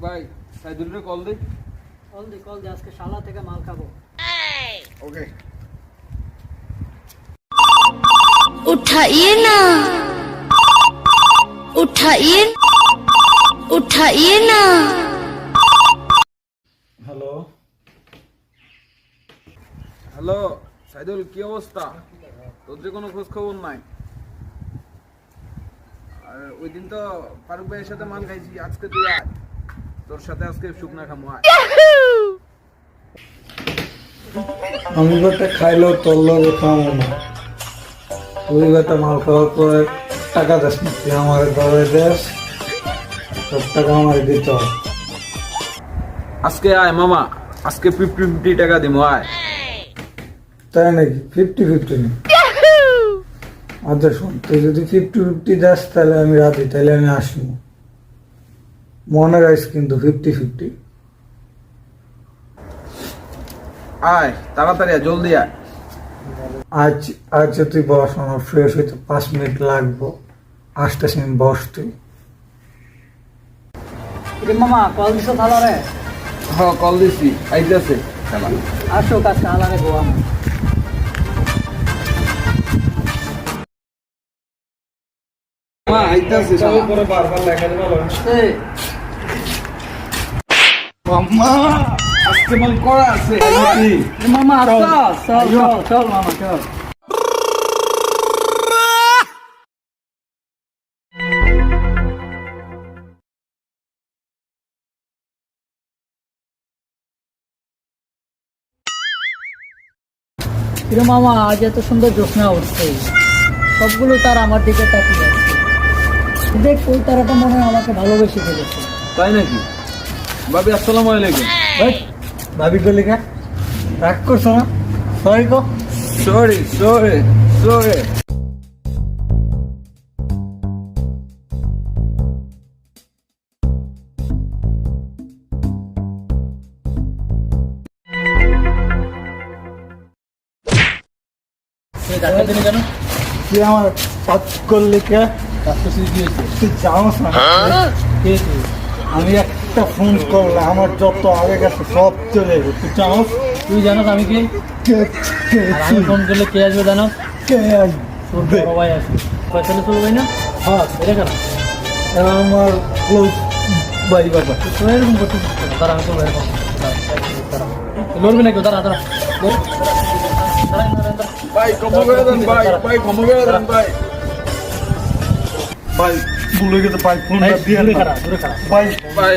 ভাই সাইদুলরে কল দে। কল দে আজকে শালা থেকে মাল খাবো। ওকে उठाइए ना उठाइए उठाइए ना। হ্যালো হ্যালো সাইদুল, কি অবস্থা? তোর যে কোনো খোঁজ খবর নাই। আর ওই দিন তো ফারুক ভাইয়ের সাথে মাল খাইছি, আজকে তুই আয়, তোর সাথে আজকে শুকনা খামো আয়। আমি বেটা খাইলেও তোর লগে খামো না। তুই বেটা মাল খাওয়ার পরে টাকা দেস না, তুই আমার দরে দেস, সব টাকা আমার দিতে হবে। আজকে আয় মামা, আজকে 50-50 টাকা দিমু আয়। তাই নাকি? 50-50 না? আচ্ছা শোন, তুই যদি 50-50 দেস তাহলে আমি রাজি, তাহলে আমি আসবো। মনে রাখিস কিন্তু 50-50। আয় তাড়াতাড়ি আয়, জলদি আয়। আজ তুই বস, আমার ফ্রেশ হইতে 5 মিনিট লাগবো। আসতেছি আমি, বস তুই। মামা কল দিছো থালারে? হ্যাঁ কল দিছি, আইতাছে খেলা। আসো কাজকে হালারে গোয়া। মা আইতাছে পরে বারবার লেখা দেবো। মামা আজকে মাল করা আছে। মামা চল মামা চল। মামা আজ এত সুন্দর জ্যোৎস্না উঠছে, সবগুলো তার আমার দিকে তাকিয়ে আছে। দেখ ওই তারাটা মনে হয় আমাকে ভালোবেসে ফেলেছে। তাই নাকি? ভাবি আসসালামু আলাইকুম। ভাবি গলি কা রাগ করছো না? সরি গো। Sorry sorry sorry. তুই আমার পাঁচ করলি কে? তুই জানোস না? আমি একটা ফোন করলে আমার যত আগে গেছে সব চলে যাবে। তুই জানোস? তুই জানোস আমি কি? আর আমি ফোন করলে কে আসবে জানোস? কে আসবে? সবাই আসবে। পয়সালে চলবে না? হ্যাঁ, এটা কেন? এরা আমার ক্লোজ ভাই বাবা। তুই এরকম করছিস কেন? দাঁড়া আমি চলবো এরকম। লড়বি না কেউ, দাঁড়া দাঁড়া। ভাই ক্ষমা করে দেন ভাই, ভাই ক্ষমা করে দেন ভাই। ভাই ভুলে গেছে ভাই, ফোনটা দিয়ে দূরে না। খারাপ দূরে খারাপ। ভাই ভাই